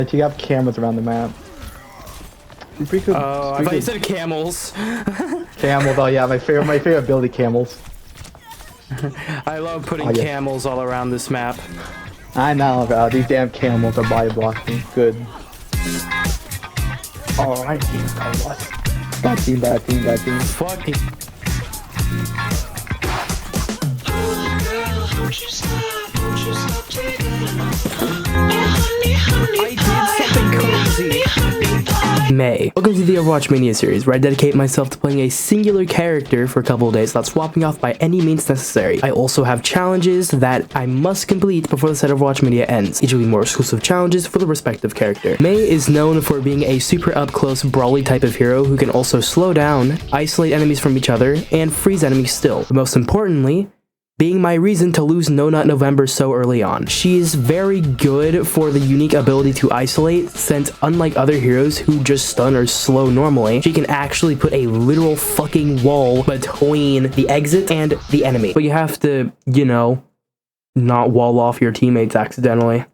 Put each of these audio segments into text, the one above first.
But you have cameras around the map. Oh, I thought you said camels. Camels, oh yeah, my favorite ability, camels. I love putting camels all around this map. I know, bro. These damn camels are body blocking. Good. Oh, I see. Bad team. Fuck it. Mei. Welcome to the Overwatchmania series, where I dedicate myself to playing a singular character for a couple of days without swapping off by any means necessary. I also have challenges that I must complete before the set of Overwatchmania ends. Each will be more exclusive challenges for the respective character. Mei is known for being a super up-close, brawly type of hero who can also slow down, isolate enemies from each other, and freeze enemies still. But most importantly, being my reason to lose No Nut November so early on. She is very good for the unique ability to isolate, since unlike other heroes who just stun or slow normally, she can actually put a literal fucking wall between the exit and the enemy. But you have to, you know, not wall off your teammates accidentally.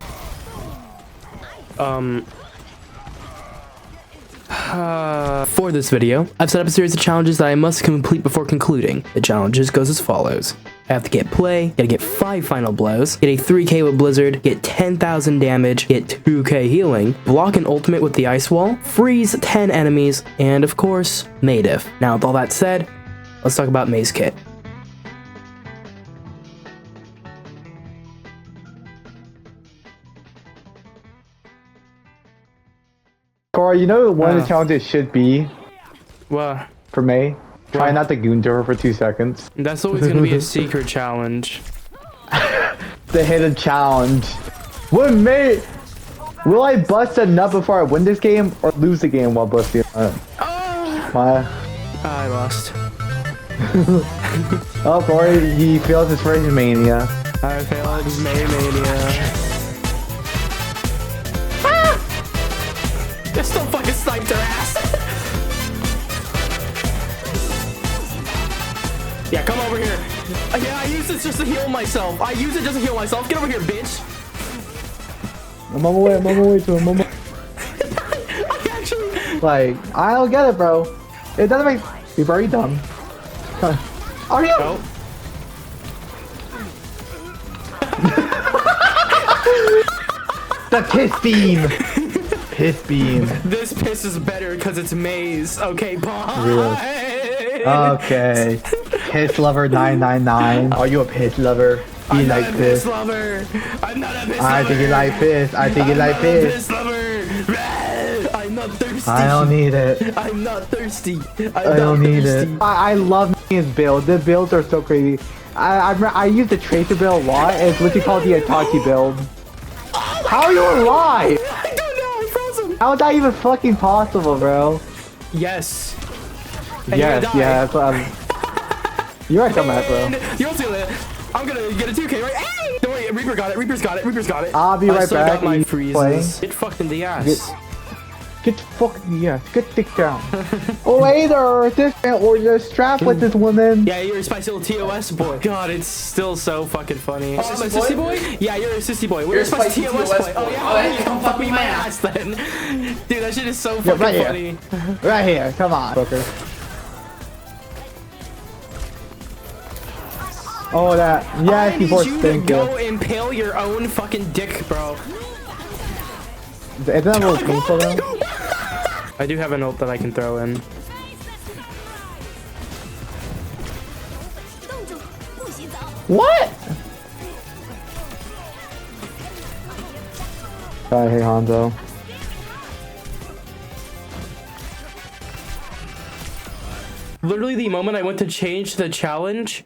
For this video, I've set up a series of challenges that I must complete before concluding. The challenges goes as follows. I have to get play, gotta get 5 final blows, get a 3k with Blizzard, get 10,000 damage, get 2k healing, block an ultimate with the ice wall, freeze 10 enemies, and of course, Mei Tip. Now with all that said, let's talk about Mei's kit. Corey, you know one of the challenges should be? What? For Mei? Try not to goon to her for 2 seconds. That's always gonna be a secret challenge. The hidden challenge. Will I bust a nut before I win this game, or lose the game while busting a nut? I lost. Oh, Corey, he failed his first mania. I failed his Mania. They still fucking sniped their ass. Yeah, come over here. Yeah, I use this just to heal myself. I use it just to heal myself. Get over here, bitch. I'm on my way to him. I actually... Like, I don't get it, bro. It doesn't make... We've already done. Are you? No. The piss beam. Piss beam. This piss is better because it's Mei's. Okay, bye. Really? Okay. Piss lover 999. Are you a piss lover? Do you like piss? I'm not a piss lover. I think you like piss. I think you like piss. I'm not thirsty. I don't need it. I'm not thirsty. I don't need it. I love his build. The builds are so crazy. I use the tracer build a lot. It's what you call the ANTARCTIC build. How are you alive? I don't know. I froze him. How is that even fucking possible, bro? Yes. And yes, yeah, that's what I'm... You're a dumbass, bro. You're also gonna... I'm gonna get a 2k, right? Hey! Don't worry, Reaper got it, Reaper's got it, Reaper's got it. I'll be right back. Got my freezes. Get fucked in the ass. Get fucking, yeah, get dick down. Later, this man, or just strap with this woman. Yeah, you're a spicy little TOS boy. God, it's still so fucking funny. Oh, I'm a sissy boy? Yeah, you're a sissy boy. You're a spicy TOS boy. Oh, yeah, you come fuck me my ass then. Dude, that shit is so fucking funny. Right here, come on. Fucker. Oh, that. Yeah, I need you to go impale your own fucking dick, bro. Isn't that a little painful though? I do have an ult that I can throw in. What? Sorry, hey Hanzo. Literally the moment I went to change the challenge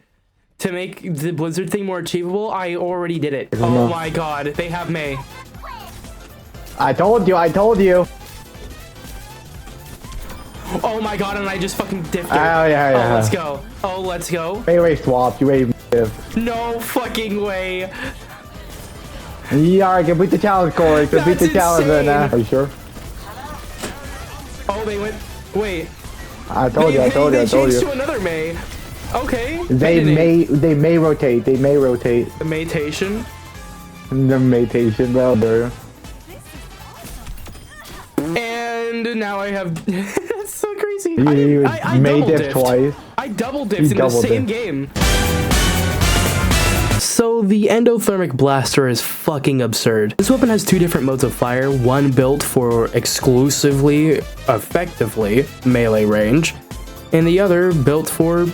to make the Blizzard thing more achievable, I already did it. Oh my god, they have Mei. I told you. Oh my god, and I just fucking diffed her. Oh yeah. Oh, let's go. Oh, let's go. Wait, swap. You wait. No fucking way. Yeah, complete the challenge, Corey. Complete the challenge right now. Are you sure? Oh, they went. Wait. I told you. They changed to another Mei. Okay. They may rotate. The Meitation. The Meitation, brother. And now I have... That's so crazy. You I Mei double Tip dipped. twice. I double dipped in the double same dipped. game. So the Endothermic Blaster is fucking absurd. This weapon has two different modes of fire, one built for exclusively, effectively, melee range, and the other built for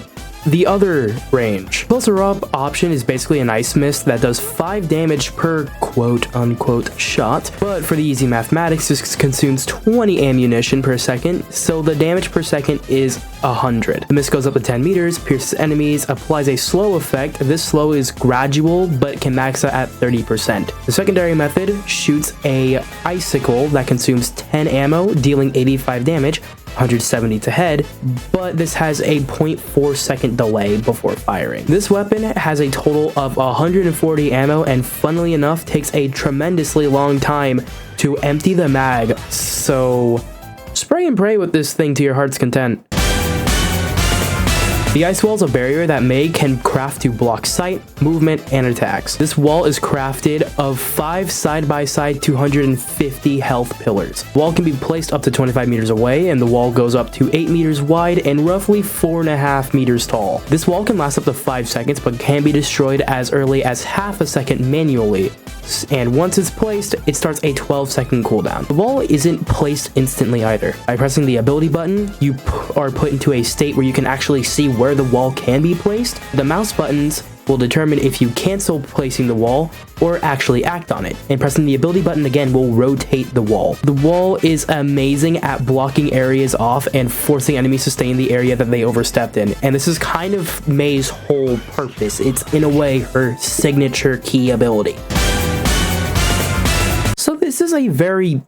the other range. Closer up option is basically an ice mist that does 5 damage per quote-unquote shot, but for the easy mathematics, this consumes 20 ammunition per second, so the damage per second is 100. The mist goes up to 10 meters, pierces enemies, applies a slow effect. This slow is gradual, but can max out at 30%. The secondary method shoots a icicle that consumes 10 ammo, dealing 85 damage, 170 to head, but this has a 0.4 second delay before firing. This weapon has a total of 140 ammo and funnily enough takes a tremendously long time to empty the mag, so spray and pray with this thing to your heart's content. The ice wall is a barrier that Mei can craft to block sight, movement, and attacks. This wall is crafted of 5 side-by-side 250 health pillars. The wall can be placed up to 25 meters away, and the wall goes up to 8 meters wide and roughly 4.5 meters tall. This wall can last up to 5 seconds, but can be destroyed as early as half a second manually. And once it's placed, it starts a 12-second cooldown. The wall isn't placed instantly either. By pressing the ability button, you are put into a state where you can actually see where the wall can be placed. The mouse buttons will determine if you cancel placing the wall or actually act on it. And pressing the ability button again will rotate the wall. The wall is amazing at blocking areas off and forcing enemies to stay in the area that they overstepped in. And this is kind of Mei's whole purpose. It's in a way her signature key ability. So this is a very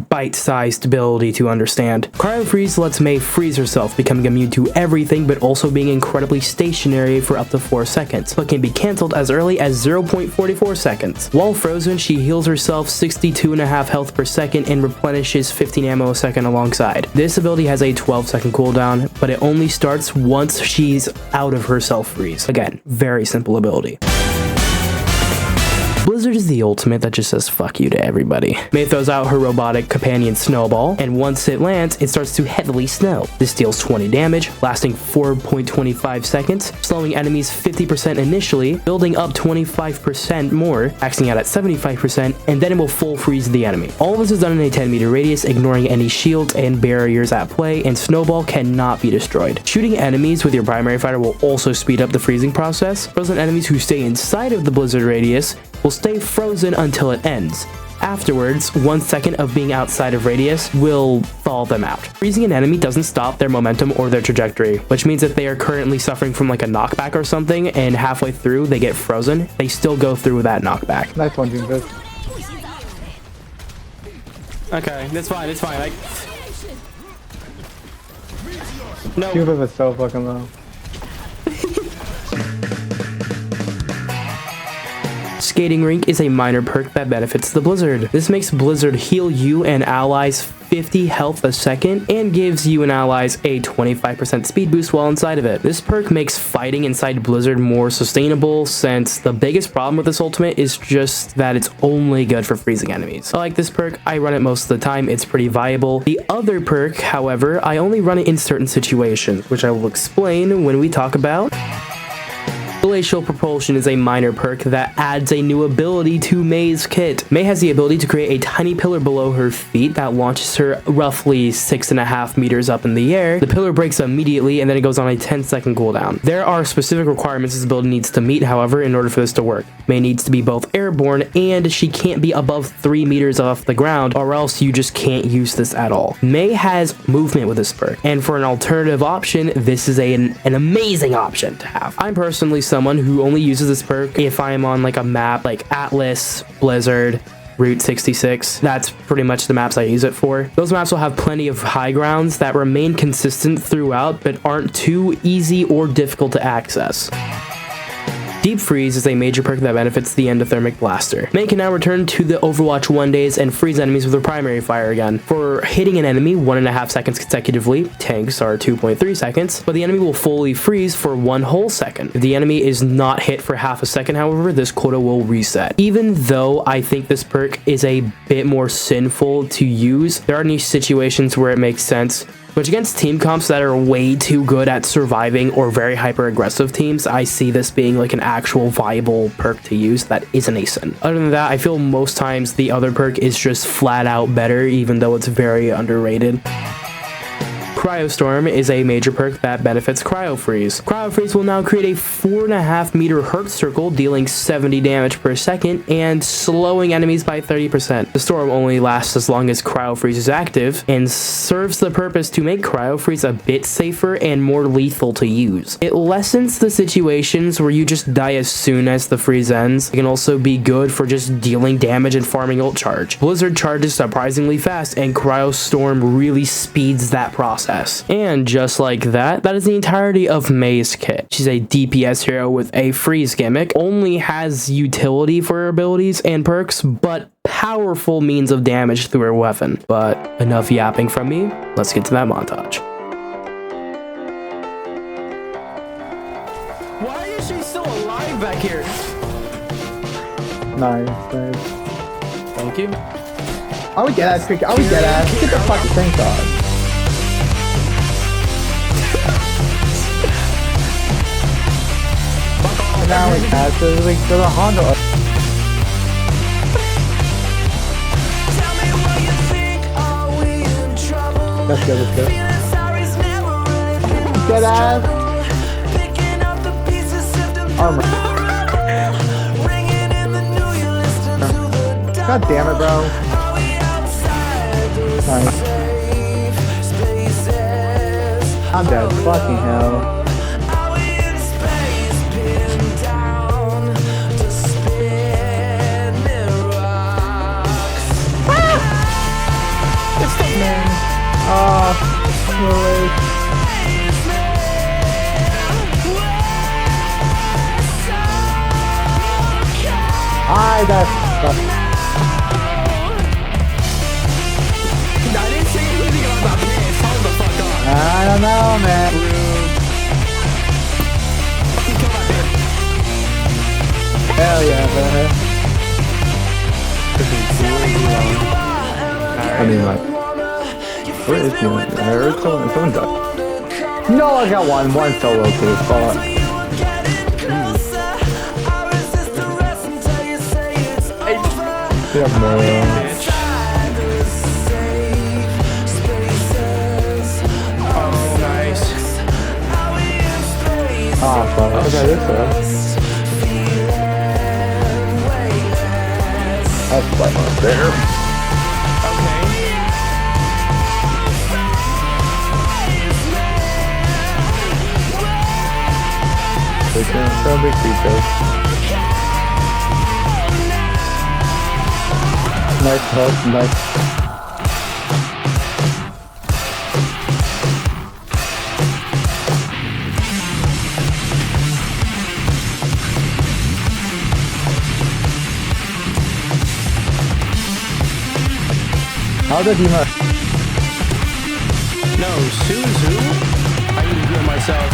bite-sized ability to understand. Cryo-Freeze lets Mei freeze herself, becoming immune to everything but also being incredibly stationary for up to 4 seconds, but can be cancelled as early as 0.44 seconds. While frozen, she heals herself 62.5 health per second and replenishes 15 ammo a second alongside. This ability has a 12-second cooldown, but it only starts once she's out of her self-freeze. Again, very simple ability. Blizzard is the ultimate that just says fuck you to everybody. Mei throws out her robotic companion Snowball, and once it lands, it starts to heavily snow. This deals 20 damage, lasting 4.25 seconds, slowing enemies 50% initially, building up 25% more, maxing out at 75%, and then it will full freeze the enemy. All of this is done in a 10-meter radius, ignoring any shields and barriers at play, and Snowball cannot be destroyed. Shooting enemies with your primary fighter will also speed up the freezing process. Frozen enemies who stay inside of the Blizzard radius will stay frozen until it ends. Afterwards, 1 second of being outside of radius will thaw them out. Freezing an enemy doesn't stop their momentum or their trajectory, which means if they are currently suffering from like a knockback or something and halfway through they get frozen, they still go through that knockback. Nice one, Jinx. Okay, that's fine, it's fine. No. Jinx is so fucking low. Skating Rink is a minor perk that benefits the Blizzard. This makes Blizzard heal you and allies 50 health a second and gives you and allies a 25% speed boost while inside of it. This perk makes fighting inside Blizzard more sustainable since the biggest problem with this ultimate is just that it's only good for freezing enemies. I like this perk, I run it most of the time, it's pretty viable. The other perk, however, I only run it in certain situations, which I will explain when we talk about Glacial Propulsion is a minor perk that adds a new ability to Mei's kit. Mei has the ability to create a tiny pillar below her feet that launches her roughly 6.5 meters up in the air. The pillar breaks immediately and then it goes on a 10-second cooldown. There are specific requirements this ability needs to meet, however, in order for this to work. Mei needs to be both airborne and she can't be above 3 meters off the ground or else you just can't use this at all. Mei has movement with this perk, and for an alternative option, this is an amazing option to have. I'm personally someone who only uses this perk if I am on like a map like Atlas, Blizzard, Route 66. That's pretty much the maps I use it for. Those maps will have plenty of high grounds that remain consistent throughout but aren't too easy or difficult to access. Deep Freeze is a major perk that benefits the Endothermic Blaster. Mei can now return to the Overwatch 1 days and freeze enemies with her primary fire again. For hitting an enemy 1.5 seconds consecutively, tanks are 2.3 seconds, but the enemy will fully freeze for 1 whole second. If the enemy is not hit for half a second, however, this quota will reset. Even though I think this perk is a bit more sinful to use, there are niche situations where it makes sense. Which against team comps that are way too good at surviving or very hyper aggressive teams, I see this being like an actual viable perk to use that isn't a sin. Other than that, I feel most times the other perk is just flat out better, even though it's very underrated. Cryo-Storm is a major perk that benefits Cryo-Freeze. Cryo-Freeze will now create a 4.5 meter Hertz circle, dealing 70 damage per second and slowing enemies by 30%. The storm only lasts as long as Cryo-Freeze is active and serves the purpose to make Cryo-Freeze a bit safer and more lethal to use. It lessens the situations where you just die as soon as the freeze ends. It can also be good for just dealing damage and farming ult charge. Blizzard charges surprisingly fast, and Cryo-Storm really speeds that process. And just like that, that is the entirety of Mei's kit. She's a DPS hero with a freeze gimmick, only has utility for her abilities and perks, but powerful means of damage through her weapon. But enough yapping from me, let's get to that montage. Why is she still alive back here? Nice. Thank you. I would get ass. I would get ass. Get the fucking thing on. Now it has to like to the Honda. Let's go, let's go. Get ass. Armor. God damn it, bro. Nice. I'm dead. Fucking hell. Oh, really? That's I didn't say anything about this. Hold the fuck on. I don't know, man. Hell yeah, man. I mean, like, where is one? I heard someone died. No, I got one solo case, but yeah, man. Oh, nice. Ah, fuck. I got this, though. That's quite not there. Okay. So big creature. Nice hook, nice. How did he not? No, Suzu? I need to heal myself.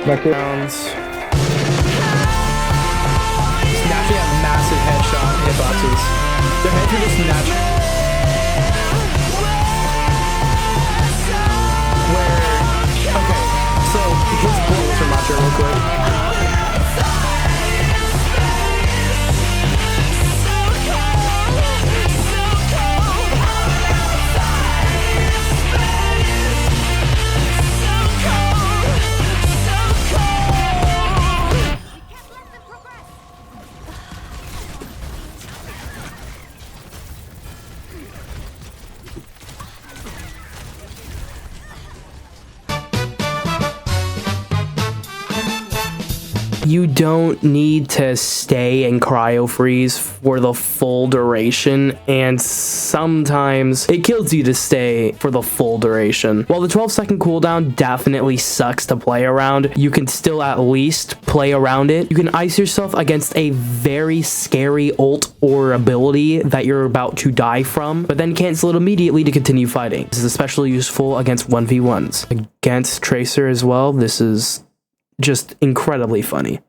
Back here. Naturally have massive headshot hitboxes. Their heads are just natural. Where, okay, so his bullets are macho real quick. you don't need to stay in Cryo-Freeze for the full duration, and sometimes it kills you to stay for the full duration. While the 12-second cooldown definitely sucks to play around, you can still at least play around it. You can ice yourself against a very scary ult or ability that you're about to die from, but then cancel it immediately to continue fighting. This is especially useful against 1v1s. Against Tracer as well, this is just incredibly funny.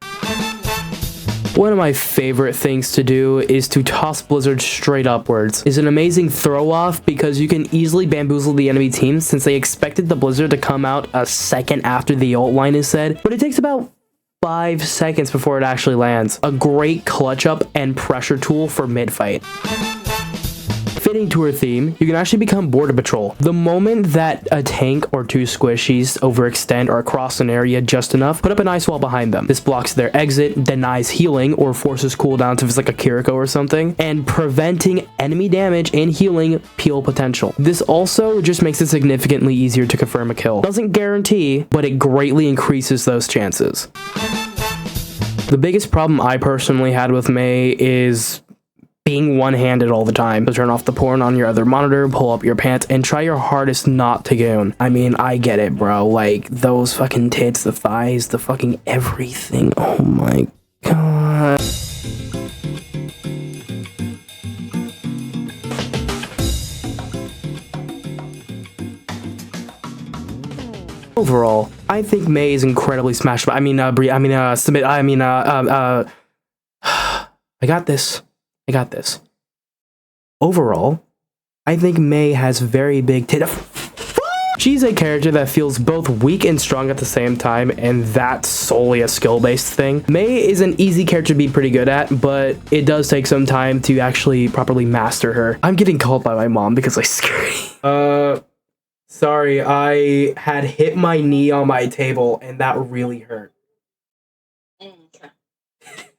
One of my favorite things to do is to toss Blizzard straight upwards. It's an amazing throw off because you can easily bamboozle the enemy team since they expected the Blizzard to come out a second after the ult line is said, but it takes about 5 seconds before it actually lands. A great clutch up and pressure tool for mid-fight. Fitting to her theme, you can actually become Border Patrol. The moment that a tank or two squishies overextend or cross an area just enough, put up an ice wall behind them. This blocks their exit, denies healing, or forces cooldowns if it's like a Kiriko or something, and preventing enemy damage and healing peel potential. This also just makes it significantly easier to confirm a kill. Doesn't guarantee, but it greatly increases those chances. The biggest problem I personally had with Mei is being one-handed all the time. So turn off the porn on your other monitor, pull up your pants, and try your hardest not to goon. I mean, I get it, bro. Like, those fucking tits, the thighs, the fucking everything. Oh my god. Overall, I think Mei is incredibly smashed. I got this. I got this. Overall, I think Mei has very big She's a character that feels both weak and strong at the same time, and that's solely a skill-based thing. Mei is an easy character to be pretty good at, but it does take some time to actually properly master her. I'm getting called by my mom because I scared. Sorry, I had hit my knee on my table, and that really hurt.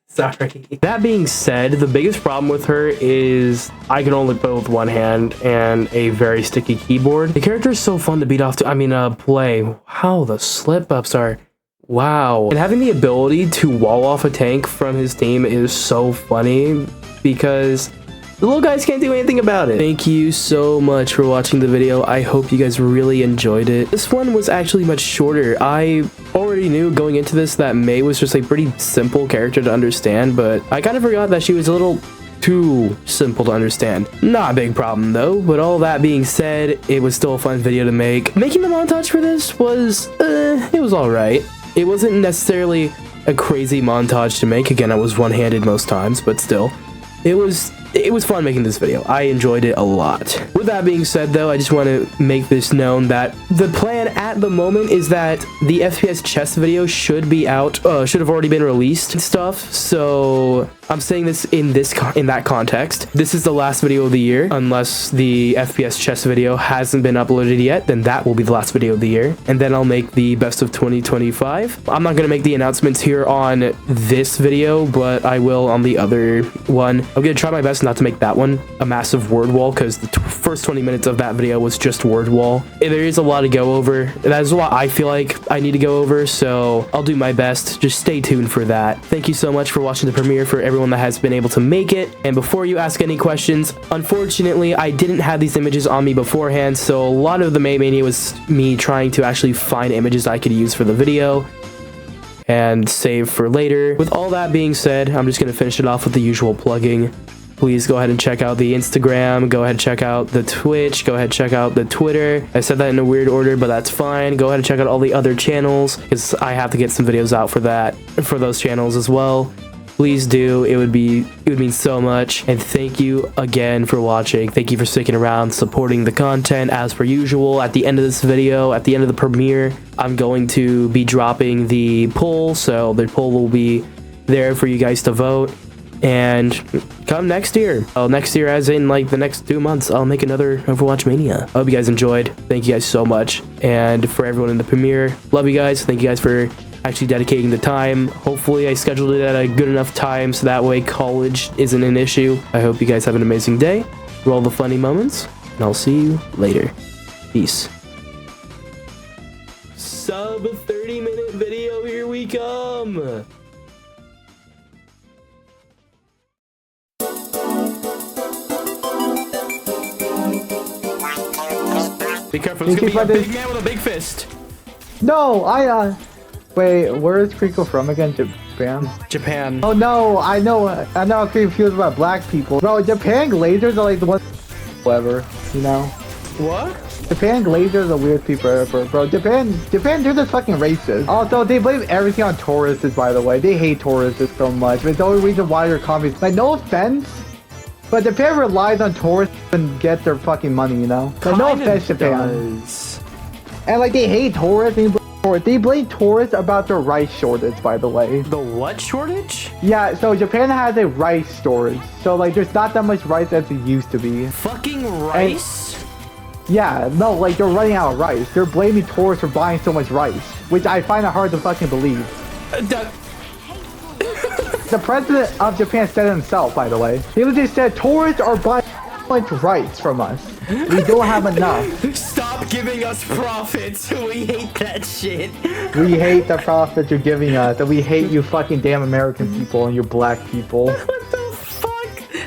Sorry. That being said, the biggest problem with her is I can only play with one hand and a very sticky keyboard. The character is so fun to beat off to, play. How the slip-ups are. Wow. And having the ability to wall off a tank from his team is so funny because the little guys can't do anything about it. Thank you so much for watching the video. I hope you guys really enjoyed it. This one was actually much shorter. I already knew going into this that Mei was just a pretty simple character to understand, but I kind of forgot that she was a little too simple to understand. Not a big problem though, but all that being said, it was still a fun video to make. Making the montage for this was, it was alright. It wasn't necessarily a crazy montage to make. Again, I was one-handed most times, but still. It was fun making this video. I enjoyed it a lot. With that being said though, I just want to make this known that the plan at the moment is that the FPS chess video should be out, should have already been released and stuff. So I'm saying this in that context. This is the last video of the year. Unless the FPS chess video hasn't been uploaded yet, then that will be the last video of the year. And then I'll make the best of 2025. I'm not going to make the announcements here on this video, but I will on the other one. I'm going to try my best not to make that one a massive word wall because the first 20 minutes of that video was just word wall. There is a lot to go over. That's a lot I feel like I need to go over, so I'll do my best. Just stay tuned for that. Thank you so much for watching the premiere for everyone that has been able to make it. And before you ask any questions, unfortunately, I didn't have these images on me beforehand, so a lot of the Mei Mania was me trying to actually find images I could use for the video and save for later. With all that being said, I'm just going to finish it off with the usual plugging. Please go ahead and check out the Instagram, go ahead and check out the Twitch, go ahead and check out the Twitter. I said that in a weird order, but that's fine. Go ahead and check out all the other channels because I have to get some videos out for those channels as well. Please do. It would mean so much. And thank you again for watching. Thank you for sticking around, supporting the content as per usual. At the end of this video, at the end of the premiere, I'm going to be dropping the poll, so the poll will be there for you guys to vote. And come next year, next year as in like the next 2 months, I'll make another Overwatchmania. I hope you guys enjoyed. Thank you guys so much. And for everyone in the premiere, love you guys. Thank you guys for actually dedicating the time. Hopefully I scheduled it at a good enough time so that way college isn't an issue. I hope you guys have an amazing day. Roll the funny moments, and I'll see you later. Peace. Sub 30-minute video, here we come. Be careful, there's gonna be a big man with a big fist. No, wait, where is Kriko from again? Japan? Japan. Oh no, I know how Kriko feels about black people. Bro, Japan glazers are like the ones, whatever, you know? What? Japan glazers are weird people ever, bro. Japan, they're just fucking racist. Also, they blame everything on tourists, by the way. They hate tourists so much. It's the only reason why their economy, like, no offense, but Japan relies on tourists and get their fucking money, you know? Like, no offense, Japan. And like, they hate tourists. They blame tourists about their rice shortage, by the way. The what shortage? Yeah, so Japan has a rice storage. So like, there's not that much rice as it used to be. Fucking rice? Yeah, no, like, they're running out of rice. They're blaming tourists for buying so much rice, which I find it hard to fucking believe. The president of Japan said it himself, by the way. He literally said, tourists are buying so much rice from us. We don't have enough. Stop giving us profits. We hate that shit. We hate the profits you're giving us, and we hate you fucking damn American people and you black people. What the fuck?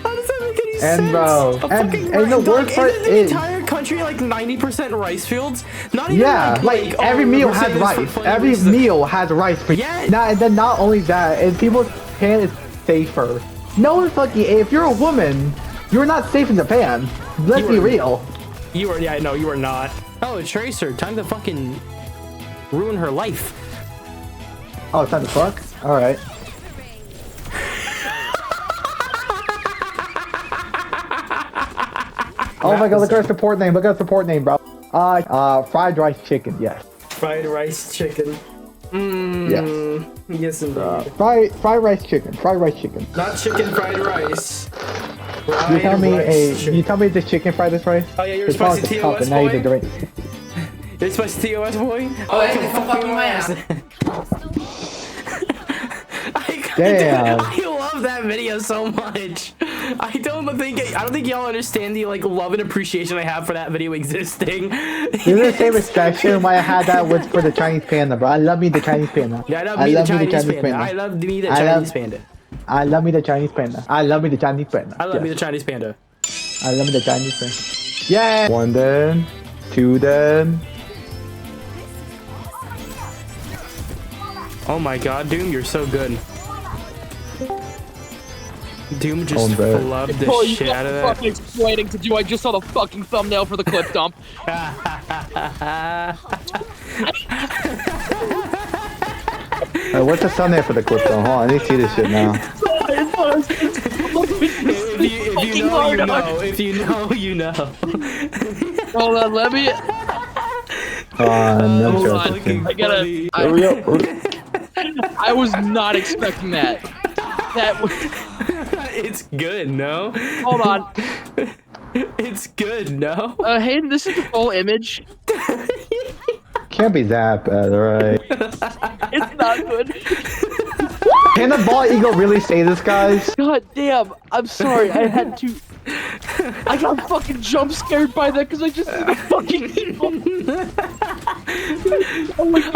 How does that make any And sense? bro, and the worst part isn't the is, entire country like 90% rice fields? Not even yeah, like every meal has rice. Every meal has rice for you. Yeah. And then not only that, and people's Japan is safer. No one fucking, if you're a woman, you're not safe in Japan. Let's be real. You are, yeah, no, you are not. Oh, Tracer, time to fucking ruin her life. Oh, it's time to fuck? Alright. Oh my god, look at our support name. Look at our support name, bro. Fried rice chicken, yes. Fried rice chicken. Yes. Yes, indeed. Fried rice chicken. Fried rice chicken. Not chicken fried rice. You tell me the chicken fried rice? Oh yeah, you're a spicy TOS boy? You're a spicy TOS boy? Oh, hey, come fuck with my ass. Damn. I love that video so much. I don't think y'all understand the like love and appreciation I have for that video existing. You're the same expression why I had that was for the Chinese panda, bro. I love me the Chinese panda. Yeah, I love me the Chinese panda. I love me the Chinese panda. I love me the Chinese panda. I love me the Chinese panda. I love me the Chinese panda. I love me the Chinese panda. Yeah. 1 then, 2 then. Oh my god, Doom, you're so good. Doom just flubbed the shit out of that. Fucking explaining to you. I just saw the fucking thumbnail for the clip dump. What's the thumbnail for the clip though? Hold on, I need to see this shit now. If you know, you know. Hold on, let me. No hold on. I gotta. I was not expecting that. That was. It's good, no? Hold on. It's good, no? Hayden, this is the full image. Can't be that bad, right? It's not good. Can the bald eagle really say this, guys? God damn, I'm sorry, I had to. I got fucking jump scared by that because I just see the fucking people. I'm like,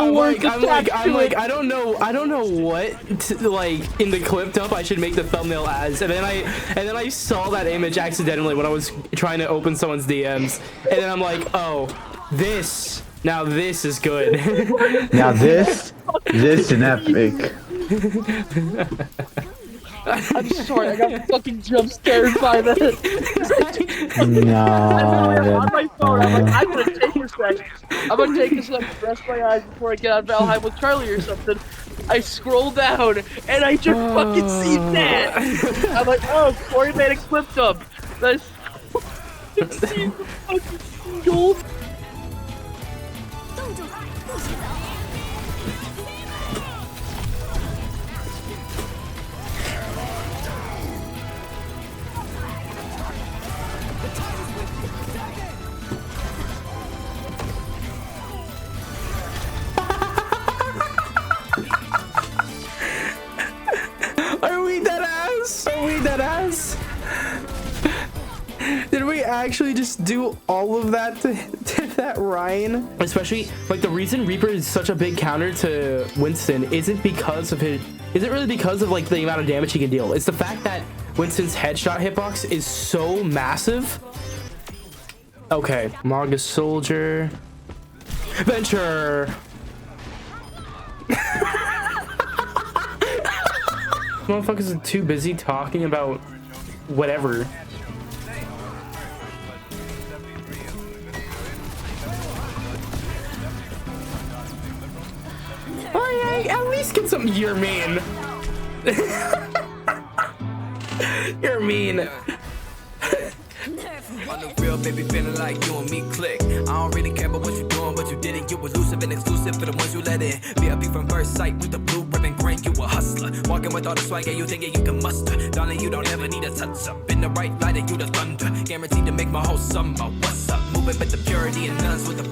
I don't know what to, like in the clip dump I should make the thumbnail as, and then I saw that image accidentally when I was trying to open someone's DMs, and then I'm like, oh, this. Now this is good. Now this is an epic. I'm sorry, I got fucking jump scared by that. No. On my phone, I'm like, I'm gonna take a sec. I'm gonna take a sec to rest my eyes before I get on Valheim with Charlie or something. I scroll down and I just fucking see that. I'm like, oh, Corey made a clip dump. That's see the fucking gold. Are we dead ass? Are we dead ass? Did we actually just do all of that to that Ryan? Especially, like, the reason Reaper is such a big counter to Winston isn't really because of, like, the amount of damage he can deal. It's the fact that Winston's headshot hitbox is so massive Okay, Marga Soldier. Venture! Motherfuckers are too busy talking about whatever. Oh yeah, at least get some. You're mean. You're mean. On the real, baby, feeling like you and me click. I don't really care about what you're doing, but you did it. You elusive and exclusive for the ones you let in. VIP from first sight with the blue ribbon grin. You a hustler, walking with all the swagger you think you can muster. Darling, you don't ever need a touch up. In the right light, and you the thunder. Guaranteed to make my whole summer. What's up? Moving with the purity and nuns with the